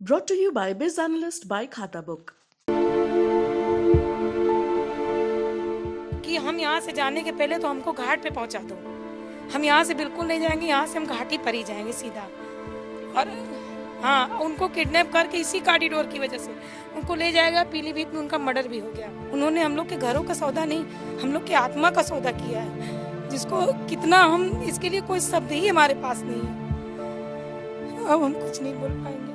Brought to you by Biz Analyst by Khata Book. कि हम यहाँ से जाने के पहले तो हमको घाट पे पहुँचा दो। हम यहाँ से बिल्कुल नहीं जाएंगे, यहाँ से हम घाटी पर ही जाएंगे सीधा। और हाँ, उनको किडनैप करके इसी कॉरिडोर की वजह से उनको ले जाएगा। पीलीभीत में उनका मर्डर भी हो गया। उन्होंने हम लोग के घरों का सौदा नहीं, हम लोग की आत्मा का सौदा किया है, जिसको कितना हम इसके लिए कोई शब्द ही हमारे पास नहीं है। अब हम कुछ नहीं बोल पाएंगे।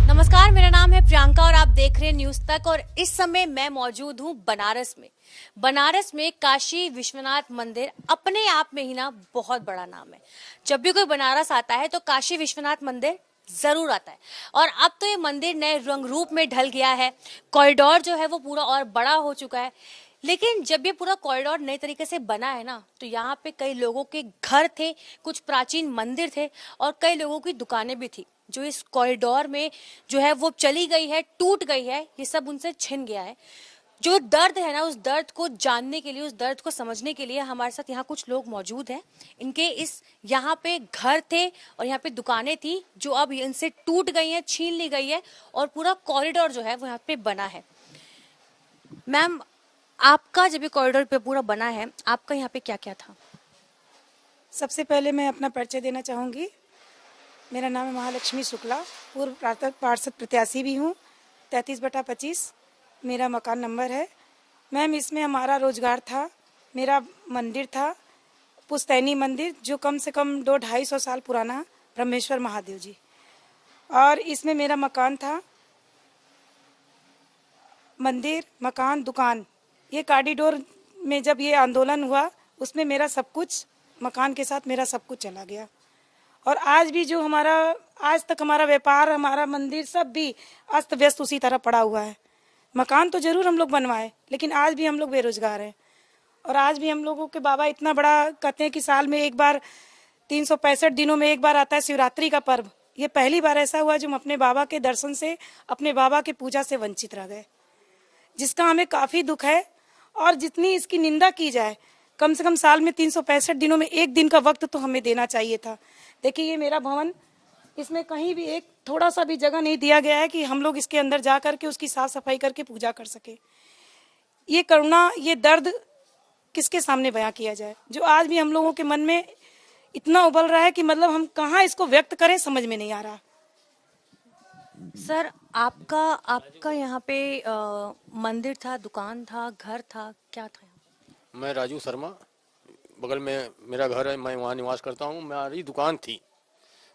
नमस्कार, मेरा नाम है प्रियंका और आप देख रहे हैं न्यूज तक। और इस समय मैं मौजूद हूं बनारस में काशी विश्वनाथ मंदिर अपने आप में ही ना बहुत बड़ा नाम है। जब भी कोई बनारस आता है तो काशी विश्वनाथ मंदिर जरूर आता है। और अब तो ये मंदिर नए रंग रूप में ढल गया है। कॉरिडोर जो है वो पूरा और बड़ा हो चुका है। लेकिन जब ये पूरा कॉरिडोर नए तरीके से बना है ना, तो यहाँ पे कई लोगों के घर थे, कुछ प्राचीन मंदिर थे और कई लोगों की दुकानें भी थी, जो इस कॉरिडोर में जो है वो चली गई है, टूट गई है। ये सब उनसे छिन गया है। जो दर्द है ना, उस दर्द को जानने के लिए, उस दर्द को समझने के लिए हमारे साथ यहाँ कुछ लोग मौजूद हैं। इनके इस यहाँ पे घर थे और यहाँ पे दुकानें थी जो अब इनसे टूट गई हैं, छीन ली गई है और पूरा कॉरिडोर जो है वो यहाँ पे बना है। मैम, आपका जब ये कॉरिडोर पे पूरा बना है, आपका यहाँ पे क्या क्या था? सबसे पहले मैं अपना परिचय देना चाहूँगी। मेरा नाम है महालक्ष्मी शुक्ला, पूर्व पार्षद प्रत्याशी भी हूँ। 33/25 मेरा मकान नंबर है। मैम, इसमें हमारा रोजगार था, मेरा मंदिर था, पुश्तैनी मंदिर, जो कम से कम 200-250 साल पुराना, ब्रह्मेश्वर महादेव जी। और इसमें मेरा मकान था, मंदिर, मकान, दुकान। ये कॉरिडोर में जब ये आंदोलन हुआ, उसमें मेरा सब कुछ, मकान के साथ मेरा सब कुछ चला गया। और आज भी जो हमारा, आज तक हमारा व्यापार, हमारा मंदिर सब भी अस्त व्यस्त उसी तरह पड़ा हुआ है। मकान तो जरूर हम लोग बनवाए, लेकिन आज भी हम लोग बेरोजगार हैं। और आज भी हम लोगों के बाबा इतना बड़ा कहते हैं कि साल में एक बार, 365 दिनों में एक बार आता है शिवरात्रि का पर्व। ये पहली बार ऐसा हुआ जो हम अपने बाबा के दर्शन से, अपने बाबा की पूजा से वंचित रह गए, जिसका हमें काफी दुख है। और जितनी इसकी निंदा की जाए, कम से कम साल में 365 दिनों में एक दिन का वक्त तो हमें देना चाहिए था। देखिए, ये मेरा भवन, इसमें कहीं भी एक थोड़ा सा भी जगह नहीं दिया गया है कि हम लोग इसके अंदर जा करके उसकी साफ सफाई करके पूजा कर सके। ये करुणा, ये दर्द किसके सामने बयां किया जाए, जो आज भी हम लोगों के मन में इतना उबल रहा है कि मतलब हम कहाँ इसको व्यक्त करें, समझ में नहीं आ रहा। सर, आपका यहाँ पे मंदिर था, दुकान था, घर था, क्या था? मैं राजू शर्मा, बगल में मेरा घर है, मैं वहाँ निवास करता हूँ। हमारी दुकान थी,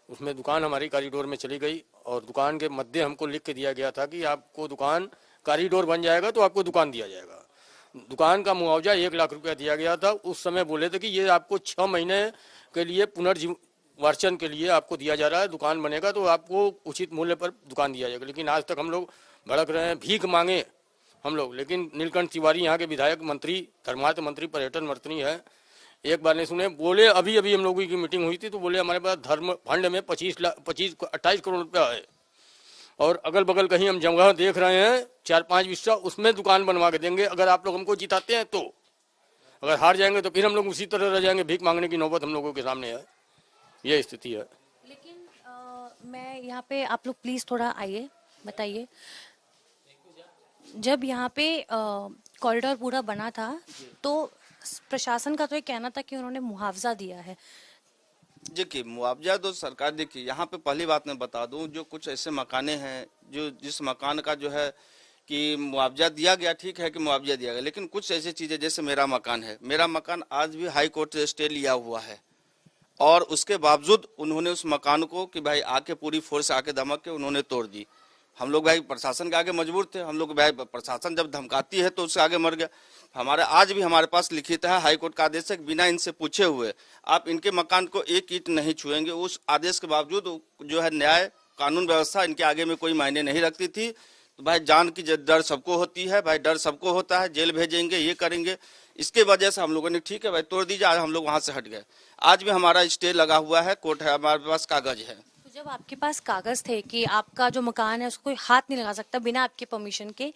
उसमें दुकान हमारी कॉरिडोर में चली गई और दुकान के मध्य हमको लिख के दिया गया था कि आपको दुकान, कॉरिडोर बन जाएगा तो आपको दुकान दिया जाएगा। दुकान का मुआवजा 1 लाख रुपया दिया गया था। उस समय बोले थे कि ये आपको 6 महीने के लिए पुनर्जीवार्चन के लिए आपको दिया जा रहा है, दुकान बनेगा तो आपको उचित मूल्य पर दुकान दिया जाएगा। लेकिन आज तक हम लोग भड़क रहे हैं, भीख मांगे हम लोग। लेकिन नीलकंठ तिवारी यहाँ के विधायक, मंत्री, धर्मार्थ मंत्री, पर्यटन मंत्री है, एक बार नहीं सुने। बोले अभी हम लोगों की मीटिंग हुई थी तो बोले हमारे पास धर्म फंड में 28 करोड़ रुपया है और अगल बगल कहीं हम जगह देख रहे हैं 4-5 बिस्सा, उसमें दुकान बनवा के देंगे अगर आप लोग हमको जिताते हैं तो। अगर हार जाएंगे तो फिर हम लोग उसी तरह रह जाएंगे, भीख मांगने की नौबत हम लोगों के सामने है। ये स्थिति है। लेकिन मैं यहाँ पे, आप लोग प्लीज थोड़ा आइए, बताइए। जब यहाँ पे कॉरिडोर पूरा बना था तो प्रशासन का तो ये कहना था कि उन्होंने मुआवजा दिया है। देखिए, मुआवजा तो सरकार, देखिए यहाँ पे पहली बात मैं बता दूं, जो कुछ ऐसे मकाने हैं जो जिस मकान का जो है कि मुआवजा दिया गया, ठीक है कि मुआवजा दिया गया, लेकिन कुछ ऐसी चीजें, जैसे मेरा मकान है, मेरा मकान आज भी हाई कोर्ट से स्टे लिया हुआ है और उसके बावजूद उन्होंने उस मकान को कि भाई आके पूरी फोर्स आके धमक के उन्होंने तोड़ दी। हम लोग भाई प्रशासन के आगे मजबूर थे, हम लोग भाई प्रशासन जब धमकाती है तो उससे आगे मर गया। हमारे आज भी हमारे पास लिखित है हाई कोर्ट का आदेश है, बिना इनसे पूछे हुए आप इनके मकान को एक ईंट नहीं छुएंगे। उस आदेश के बावजूद जो है न्याय, कानून व्यवस्था इनके आगे में कोई मायने नहीं रखती थी। तो भाई जान की डर सबको होती है, भाई डर सबको होता है, जेल भेजेंगे, ये करेंगे। इसके वजह से हम लोगों ने ठीक है भाई तोड़ दीजिए, आज हम लोग वहाँ से हट गए। आज भी हमारा स्टे लगा हुआ है, कोर्ट है, हमारे पास कागज है। जब आपके पास कागज थे कि आपका जो मकान है उसको कोई हाथ नहीं लगा सकता बिना आपके परमिशन के,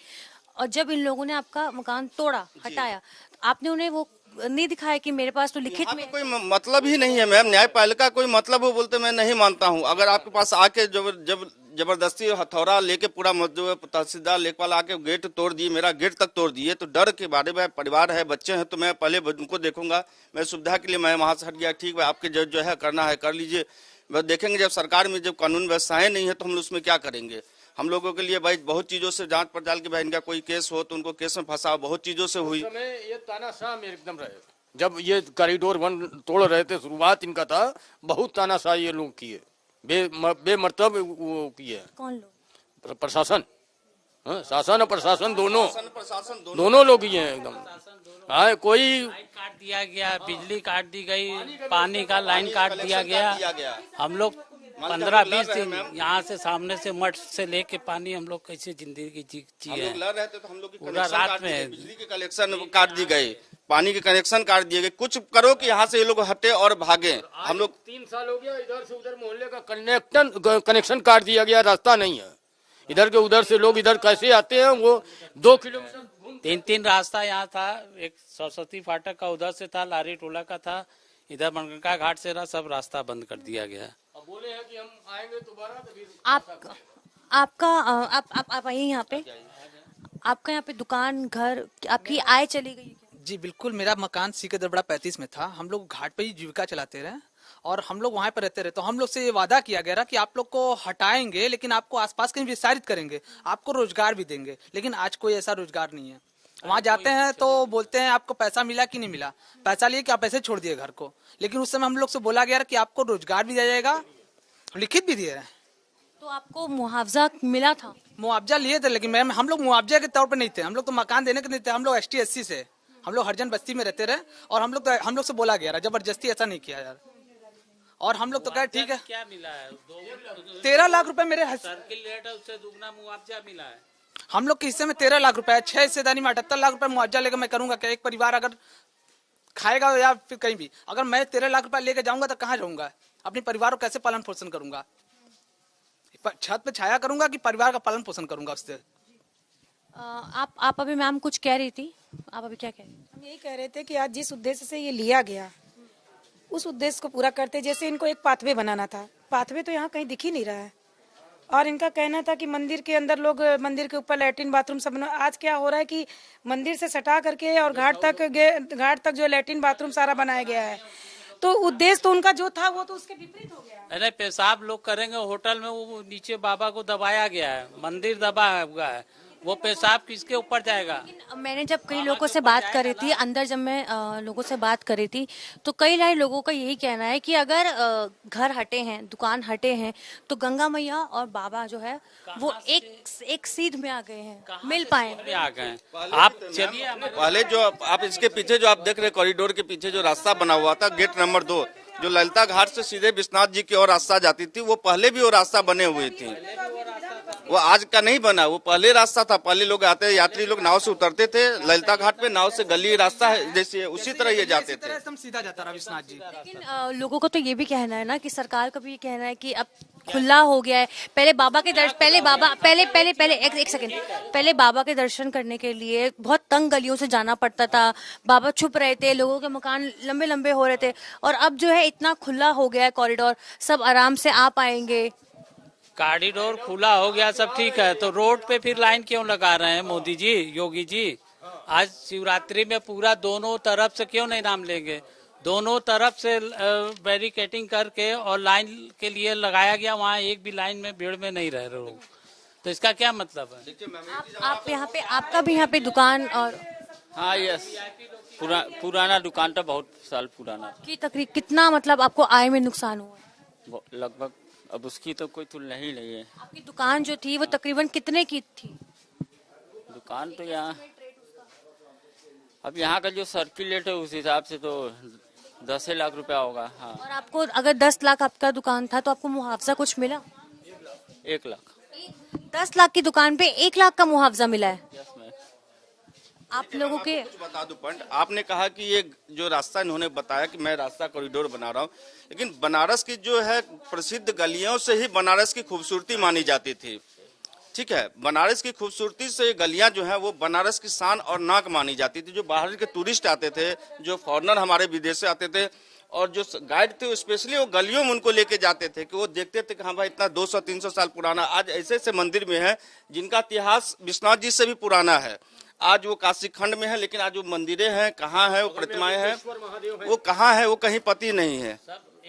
और जब इन लोगों ने आपका मकान तोड़ा, हटाया, आपने उन्हें वो नहीं दिखाया कि मेरे पास तो लिखित यहाँ में पे कोई मतलब ही नहीं है मैम, न्यायपालिका कोई मतलब हो बोलते मैं नहीं मानता हूँ। अगर आपके पास आके जब जबरदस्ती हथौड़ा लेके पूरा जो तहसीलदार लेखपाल आके गेट तोड़ दिए, मेरा गेट तक तोड़ दिए, तो डर के बारे में परिवार है, बच्चे हैं, तो मैं पहले उनको देखूंगा। मैं सुविधा के लिए मैं वहां से हट गया, ठीक है आपके जो है करना है कर लीजिए, बस देखेंगे। जब सरकार में जब कानून व्यवस्थाएं नहीं है तो हम लोग उसमें क्या करेंगे। हम लोगों के लिए भाई बहुत चीजों से जांच पड़ताल की, भाई इनका कोई केस हो तो उनको केस में फंसा, बहुत चीजों से हुई। ये तानाशाह में एकदम रहे, जब ये कॉरिडोर वन तोड़ रहे थे, शुरुआत इनका था, बहुत तानाशाही ये लोग किए, बेमतलब वो किए। कौन लोग? प्रशासन, हाँ, शासन और प्रशासन प्रशासन दोनों लोग ही हैं एकदम। हाँ, कोई काट दिया गया, बिजली काट दी गई, पानी का लाइन काट दिया गया। हम लोग 15-20 दिन यहाँ से सामने से मठ से लेके पानी हम लोग कैसे जिंदगी जी है। लड़ रहे थे तो हम लोग पूरा रात में बिजली के कनेक्शन काट दी गई, पानी के कनेक्शन काट दिए गए। कुछ करो कि यहाँ से ये लोग हटे और भागे। हम लोग 3 साल हो गया, इधर से उधर मोहल्ले का कनेक्शन काट दिया गया, रास्ता नहीं है। इधर के उधर से लोग इधर कैसे आते हैं, वो 2 किलोमीटर 3 रास्ता यहाँ था। एक सरस्वती फाटक का उधर से था, लारी टोला का था, इधर मनका घाट से रहा, सब रास्ता बंद कर दिया गया। अब बोले हैं कि हम आएंगे दोबारा, तो फिर आप आइए यहाँ पे। आपका यहाँ पे दुकान, घर, आपकी आय चली गई? जी बिल्कुल, मेरा मकान सीकर-दरबड़ा 35 में था। हम लोग घाट पे ही जीविका चलाते रहे और हम लोग वहाँ पर रहते रहे। तो हम लोग से ये वादा किया गया कि आप लोग को हटाएंगे, लेकिन आपको आसपास कहीं विस्तारित करेंगे, आपको रोजगार भी देंगे। लेकिन आज कोई ऐसा रोजगार नहीं है। वहाँ जाते हैं तो बोलते हैं आपको पैसा मिला कि नहीं मिला, पैसा लिए कि आप ऐसे छोड़ दिए घर को। लेकिन उस समय हम लोग से बोला गया कि आपको रोजगार भी दिया जाएगा, लिखित भी दिए। तो आपको मुआवजा मिला था? मुआवजा लिए थे, लेकिन मैम हम लोग मुआवजा के तौर पर नहीं थे, हम लोग तो मकान देने के नहीं थे। हम लोग ST SC से, हम लोग हरिजन बस्ती में रहते रहे और हम लोग से बोला गया, जबरदस्ती ऐसा नहीं किया यार। और हम लोग तो कहे ठीक है। क्या मिला है? 13 लाख रुपए मेरे सर्किल रेट है, उससे दुगना मुआवजा मिला है। हम लोग के हिस्से में 13 लाख रुपए है। 6 हिस्सेदारी में 78 लाख रुपए मुआवजा लेकर मैं करूंगा क्या? एक परिवार अगर खाएगा या फिर कहीं भी, अगर मैं 13 लाख रुपए लेके जाऊंगा तो कहाँ जाऊंगा? अपने परिवार को कैसे पालन पोषण करूंगा? छत पे छाया करूंगा कि परिवार का पालन पोषण करूंगा उससे? आप अभी मैम कुछ कह रही थी, आप अभी क्या कह रही थी? हम यही कह रहे थे कि आज जिस उद्देश्य से ये लिया गया, उस उद्देश्य को पूरा करते। जैसे इनको एक पाथवे बनाना था, पाथवे तो यहाँ कहीं दिख ही नहीं रहा है। और इनका कहना था कि मंदिर के अंदर लोग, मंदिर के ऊपर लैट्रिन बाथरूम सब बना। आज क्या हो रहा है कि मंदिर से सटा करके और घाट तक जो लैट्रिन बाथरूम सारा बनाया गया है। तो उद्देश्य तो उनका जो था वो तो उसके विपरीत हो गया। अरे पेशाब लोग करेंगे होटल में, वो नीचे बाबा को दबाया गया है, मंदिर दबा हुआ है, वो पेशाब किसके ऊपर जाएगा? मैंने जब कई लोगों से बात करी थी, अंदर जब मैं लोगों से बात करी थी, तो कई सारे लोगों का यही कहना है कि अगर घर हटे हैं, दुकान हटे हैं, तो गंगा मैया और बाबा जो है वो एक सीध में आ गए हैं, मिल पाए आ गए। आप चलिए, पहले जो आप इसके पीछे जो आप देख रहे कॉरिडोर के पीछे जो रास्ता बना हुआ था, गेट नंबर 2 जो ललिता घाट से सीधे विश्वनाथ जी की ओर रास्ता जाती थी, वो पहले भी वो रास्ता बने हुए थी। वो आज का नहीं बना, वो पहले रास्ता था। पहले लोग आते, यात्री लोग नाव से उतरते थे ललिता घाट पे, नाव से गली रास्ता है जैसे उसी तरह ये जाते थे। एकदम सीधा जाता रहा विश्वनाथ जी। लेकिन लोगों को तो ये भी कहना है ना कि सरकार का भी ये कहना है कि अब खुला हो गया है। पहले बाबा के दर्शन, पहले एक सेकंड, पहले बाबा के दर्शन करने के लिए बहुत तंग गलियों से जाना पड़ता था, बाबा छुप रहे थे, लोगों के मकान लंबे लंबे हो रहे थे। और अब जो है इतना खुला हो गया है कॉरिडोर, सब आराम से आ पाएंगे। कॉरिडोर खुला हो गया, सब ठीक है, तो रोड पे फिर लाइन क्यों लगा रहे हैं मोदी जी, योगी जी? आज शिवरात्रि में पूरा दोनों तरफ से क्यों नहीं नाम लेंगे? दोनों तरफ से बैरिकेटिंग करके और लाइन के लिए लगाया गया, वहाँ एक भी लाइन में भीड़ में नहीं रह रहे लोग, तो इसका क्या मतलब है? आप यहाँ पे, आपका भी यहाँ पे दुकान और? हाँ यस, पुराना दुकान था, बहुत साल पुराना। की तकरीब कितना मतलब आपको आय में नुकसान हुआ? लगभग अब उसकी तो कोई तुलना ही नहीं है। आपकी दुकान जो थी वो तकरीबन कितने की थी? दुकान तो यहाँ, अब यहाँ का जो सर्किल रेट है उस हिसाब से तो 10 लाख रुपया होगा। हाँ। और आपको अगर 10 लाख आपका दुकान था तो आपको मुआवजा कुछ मिला? 1 लाख। 10 लाख की दुकान पे 1 लाख का मुआवजा मिला है? Yes ma'am. आप लोगों के कुछ बता दूं पंडित, आपने कहा कि ये जो रास्ता इन्होंने बताया कि मैं रास्ता कॉरिडोर बना रहा हूँ, लेकिन बनारस की जो है प्रसिद्ध गलियों से ही बनारस की खूबसूरती मानी जाती थी। ठीक है, बनारस की खूबसूरती से गलियां जो है वो बनारस की शान और नाक मानी जाती थी। जो बाहर के टूरिस्ट आते थे, जो फॉरेनर हमारे विदेश से आते थे, और जो गाइड थे स्पेशली वो गलियों में उनको लेके जाते थे कि वो देखते थे कि हाँ भाई इतना 200-300 साल पुराना। आज ऐसे ऐसे मंदिर में है जिनका इतिहास विश्वनाथ जी से भी पुराना है। आज वो काशी खंड में है, लेकिन आज वो मंदिरें हैं कहाँ है, वो प्रतिमाएं हैं वो कहाँ है, वो कहीं पता नहीं है।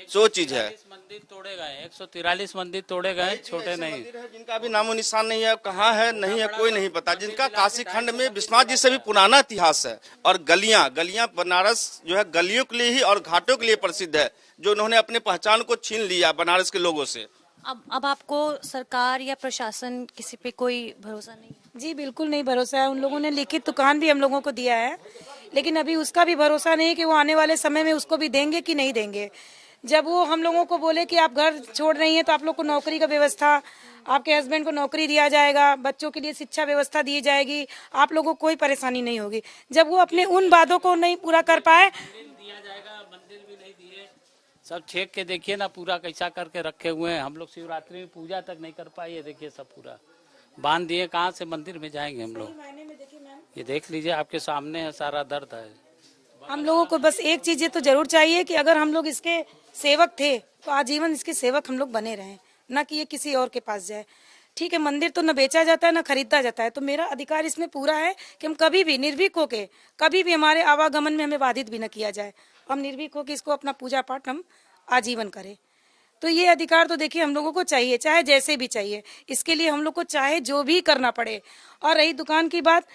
सो चीज है, मंदिर तोड़े गए, 143 मंदिर तोड़े गए, छोटे नहीं। मंदिर है जिनका भी नामो निशान नहीं है, कहाँ है नहीं है कोई नहीं पता, जिनका काशी खंड में विश्वनाथ जी से भी पुराना इतिहास है। और गलियां बनारस जो है गलियों के लिए ही और घाटों के लिए प्रसिद्ध है, जो उन्होंने अपने पहचान को छीन लिया बनारस के लोगों से। अब आपको सरकार या प्रशासन किसी पे कोई भरोसा नहीं है? जी बिल्कुल नहीं भरोसा है। उन लोगों ने लिखित दुकान भी हम लोगों को दिया है, लेकिन अभी उसका भी भरोसा नहीं कि वो आने वाले समय में उसको भी देंगे कि नहीं देंगे। जब वो हम लोगों को बोले कि आप घर छोड़ रही हैं तो आप लोग को नौकरी का व्यवस्था, आपके हस्बैंड को नौकरी दिया जाएगा, बच्चों के लिए शिक्षा व्यवस्था दी जाएगी, आप लोगों को कोई परेशानी नहीं होगी। जब वो अपने उन वादों को नहीं पूरा कर पाए, दिया जाएगा, मंदिर भी नहीं दिए, सब छेक के देखिए ना पूरा कैसा करके रखे हुए हैं। हम लोग शिवरात्रि में पूजा तक नहीं कर पाए, ये देखिए सब पूरा बांध दिए, कहाँ से मंदिर में जाएंगे हम लोग। ये देख लीजिए, आपके सामने है, सारा दर्द है। हम लोगों को बस एक चीज ये तो जरूर चाहिए कि अगर हम लोग इसके सेवक थे तो आजीवन इसके सेवक हम लोग बने रहें, ना कि ये किसी और के पास जाए। ठीक है, मंदिर तो न बेचा जाता है न खरीदा जाता है, तो मेरा अधिकार इसमें पूरा है कि हम कभी भी निर्भीक होके, कभी भी हमारे आवागमन में हमें बाधित भी न किया जाए। हम निर्भीक होकर इसको अपना पूजा पाठ हम आजीवन करें। तो ये अधिकार तो देखिए हम लोगों को चाहिए, चाहे जैसे भी चाहिए। इसके लिए हम लोग को चाहे जो भी करना पड़े। और रही दुकान की बात,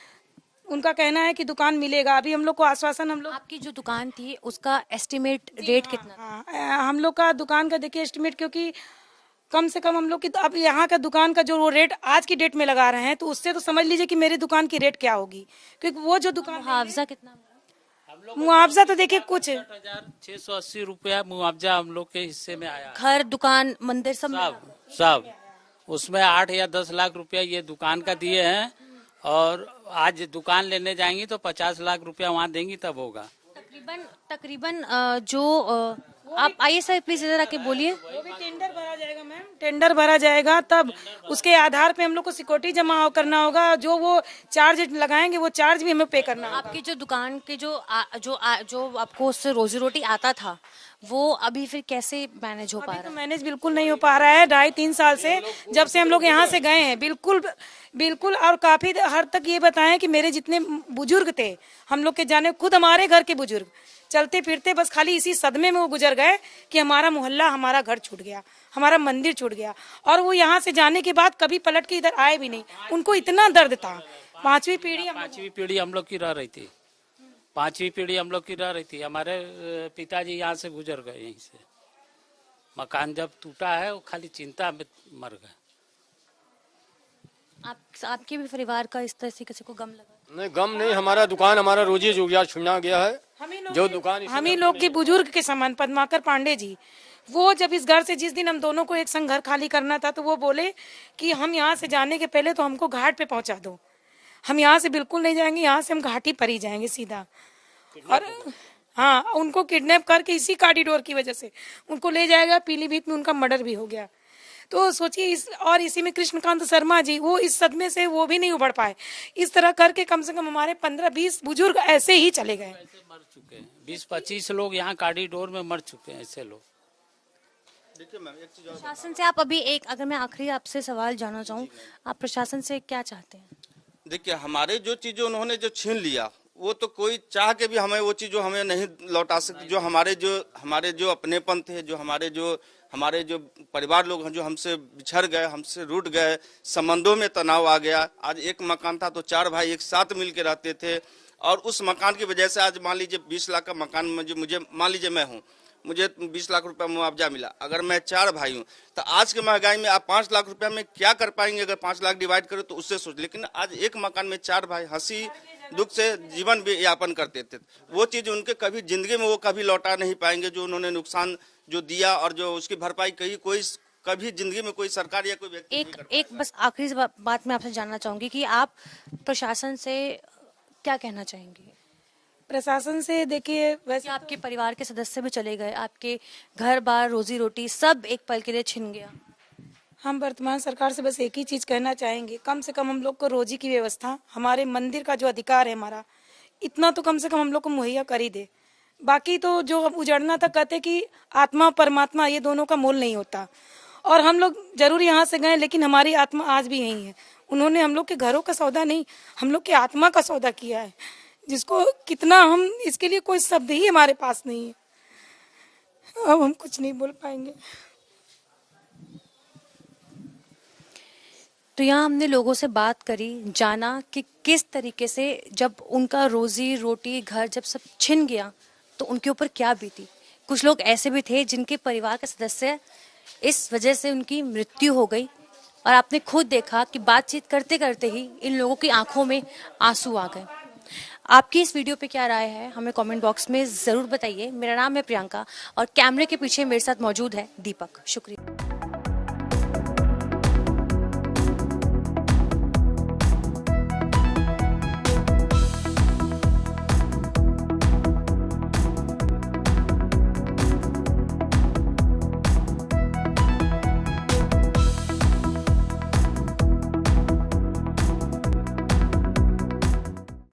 उनका कहना है कि दुकान मिलेगा। अभी हम लोग को आश्वासन, हम लोग आपकी जो दुकान थी उसका एस्टिमेट रेट कितना था? हम लोग का दुकान का देखिए एस्टिमेट, क्योंकि कम से कम हम लोग की अब यहाँ का दुकान का जो रेट आज की डेट में लगा रहे हैं, तो उससे तो समझ लीजिए कि मेरी दुकान की रेट क्या होगी। क्योंकि वो जो दुकान मुआवजा कितना? मुआवजा तो देखिए कुछ 680 रुपया मुआवजा हम लोग के हिस्से में आया। घर, दुकान, मंदिर सब सब उसमें 8 या 10 लाख रुपया ये दुकान का दिए हैं। और आज दुकान लेने जाएंगी तो 50 लाख रुपया वहाँ देंगी तब होगा। तकरीबन जो आप आइए सर, प्लीज इधर आके बोलिए। वो भी टेंडर भरा जाएगा मैम, टेंडर भरा जाएगा, तब उसके आधार पे हम लोग को सिक्योरिटी जमा करना होगा। जो वो चार्ज लगाएंगे वो चार्ज भी हमें पे करना होगा। आपकी जो दुकान के जो आपको उससे रोजी रोटी आता था, वो अभी फिर कैसे मैनेज हो पा रहा है? तो मैनेज बिल्कुल नहीं हो पा रहा है। 2.5-3 साल से जब से हम लोग यहाँ से गए हैं, बिल्कुल और काफी हद तक ये बताएं कि मेरे जितने बुजुर्ग थे, हम लोग के जाने, खुद हमारे घर के बुजुर्ग चलते फिरते बस खाली इसी सदमे में वो गुजर गए कि हमारा मोहल्ला, हमारा घर छूट गया, हमारा मंदिर छूट गया। और वो यहाँ से जाने के बाद कभी पलट के इधर आए भी नहीं। उनको इतना दर्द था। पांचवी पीढ़ी हम लोग की रह रही थी, 5वीं पीढ़ी हम लोग की रह रही थी। हमारे पिताजी यहाँ से गुजर गए, यहीं से मकान जब टूटा है वो खाली चिंता में मर गए। आपके भी परिवार का इस तरह से किसी को गम लगा? नहीं, गम नहीं, हमारा दुकान, हमारा रोजी जुगिया छुना गया है। जो दुकान हम ही लोग के बुजुर्ग के समान पद्माकर पांडे जी, वो जब इस घर से, जिस दिन हम दोनों को एक संग घर खाली करना था, तो वो बोले कि हम यहाँ से जाने के पहले तो हमको घाट पे पहुंचा दो। हम यहाँ से बिल्कुल नहीं जाएंगे, यहाँ से हम घाटी पर ही जाएंगे सीधा। और हाँ, उनको किडनैप करके इसी कॉरिडोर की वजह से उनको ले जाएगा। पीलीभीत में उनका मर्डर भी हो गया। तो सोचिए इसी में कृष्णकांत शर्मा जी, वो इस सदमे से वो भी नहीं उभर पाए। इस तरह करके कम से कम हमारे 15-20 बुजुर्ग ऐसे ही चले गए। मर चुके हैं 20-25 लोग यहाँ कॉरिडोर में मर चुके हैं ऐसे लोग। देखिए मैम, एक चीज और प्रशासन से आप अभी अगर मैं आखिरी आपसे सवाल जानना चाहूँ, आप प्रशासन से क्या चाहते हैं? देखिए, हमारे जो चीजें उन्होंने जो छीन लिया, वो तो कोई चाह के भी हमें वो चीज जो हमें नहीं लौटा सकती। जो हमारे जो अपनेपन थे, जो हमारे जो परिवार लोग हैं, जो हमसे बिछड़ गए, हमसे रूठ गए, संबंधों में तनाव आ गया। आज एक मकान था तो 4 भाई एक साथ मिल के रहते थे, और उस मकान की वजह से आज मान लीजिए 20 लाख का मकान मुझे मान लीजिए मैं हूँ, मुझे 20 लाख रुपया मुआवजा मिला। अगर मैं 4 भाई हूँ तो आज के महंगाई में आप 5 लाख रुपया में क्या कर पाएंगे? अगर 5 लाख डिवाइड करें तो उससे सोच। लेकिन आज एक मकान में 4 भाई हंसी दुख से जीवन भी यापन करते थे। वो चीज उनके कभी जिंदगी में वो कभी लौटा नहीं पाएंगे, जो उन्होंने नुकसान जो दिया और जो उसकी भरपाई कोई कभी जिंदगी में कोई सरकार या कोई व्यक्ति एक बस आखिरी बात मैं आपसे जानना चाहूंगी कि आप प्रशासन से क्या कहना चाहेंगे? प्रशासन से देखिए, वैसे आपके परिवार के सदस्य भी चले गए, आपके घर बार रोजी रोटी सब एक पल के लिए छिन गया। हम वर्तमान सरकार से बस एक ही चीज कहना चाहेंगे, कम से कम हम लोग को रोजी की व्यवस्था, हमारे मंदिर का जो अधिकार है हमारा, इतना तो कम से कम हम लोग को मुहैया कर ही दे। बाकी तो जो अब उजड़ना था, कहते कि आत्मा परमात्मा ये दोनों का मोल नहीं होता, और हम लोग जरूर यहाँ से गए लेकिन हमारी आत्मा आज भी यही है। उन्होंने हम लोग के घरों का सौदा नहीं, हम लोग की आत्मा का सौदा किया है, जिसको कितना हम, इसके लिए कोई शब्द ही हमारे पास नहीं है। अब हम कुछ नहीं बोल पाएंगे। तो यहाँ हमने लोगों से बात करी, जाना कि किस तरीके से जब उनका रोजी रोटी घर जब सब छिन गया तो उनके ऊपर क्या बीती। कुछ लोग ऐसे भी थे जिनके परिवार के सदस्य इस वजह से उनकी मृत्यु हो गई, और आपने खुद देखा कि बातचीत करते करते ही इन लोगों की आंखों में आंसू आ गए। आपकी इस वीडियो पे क्या राय है हमें कमेंट बॉक्स में जरूर बताइए। मेरा नाम है प्रियंका और कैमरे के पीछे मेरे साथ मौजूद है दीपक। शुक्रिया।